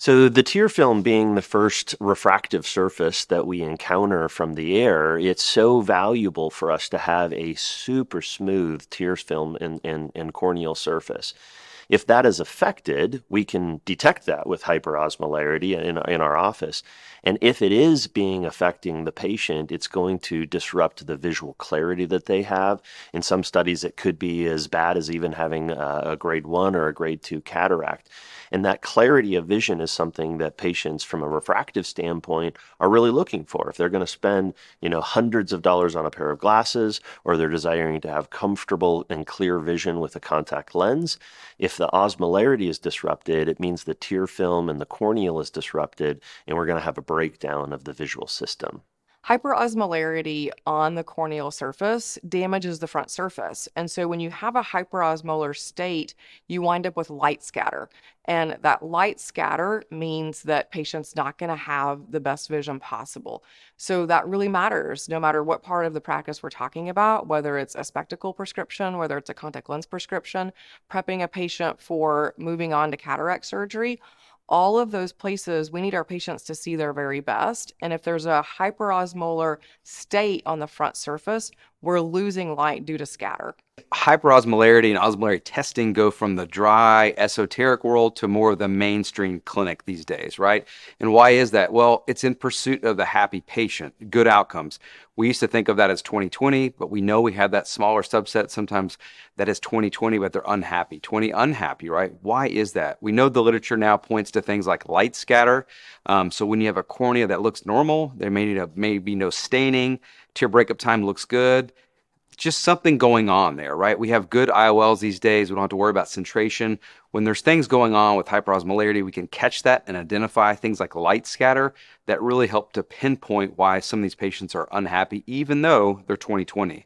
So the tear film being the first refractive surface that we encounter from the air, it's so valuable for us to have a super smooth tear film and corneal surface. If that is affected, we can detect that with hyperosmolarity in our office. And if it is being affecting the patient, it's going to disrupt the visual clarity that they have. In some studies, it could be as bad as even having a grade 1 or a grade 2 cataract. And that clarity of vision is something that patients from a refractive standpoint are really looking for. If they're going to spend, hundreds of dollars on a pair of glasses, or they're desiring to have comfortable and clear vision with a contact lens, if the osmolarity is disrupted, it means the tear film and the corneal is disrupted, and we're going to have a breakdown of the visual system. Hyperosmolarity on the corneal surface damages the front surface. And so when you have a hyperosmolar state, you wind up with light scatter. And that light scatter means that patient's not going to have the best vision possible. So that really matters no matter what part of the practice we're talking about, whether it's a spectacle prescription, whether it's a contact lens prescription, prepping a patient for moving on to cataract surgery. All of those places, we need our patients to see their very best. And if there's a hyperosmolar state on the front surface, we're losing light due to scatter. Hyperosmolarity and osmolarity testing go from the dry, esoteric world to more of the mainstream clinic these days, right? And why is that? Well, it's in pursuit of the happy patient, good outcomes. We used to think of that as 2020, but we know we have that smaller subset sometimes that is 2020, but they're unhappy, 20 unhappy, right? Why is that? We know the literature now points to things like light scatter. So when you have a cornea that looks normal, there may be no staining, tear breakup time looks good, just something going on there, right? We have good IOLs these days. We don't have to worry about centration. When there's things going on with hyperosmolarity, we can catch that and identify things like light scatter that really help to pinpoint why some of these patients are unhappy, even though they're 20/20.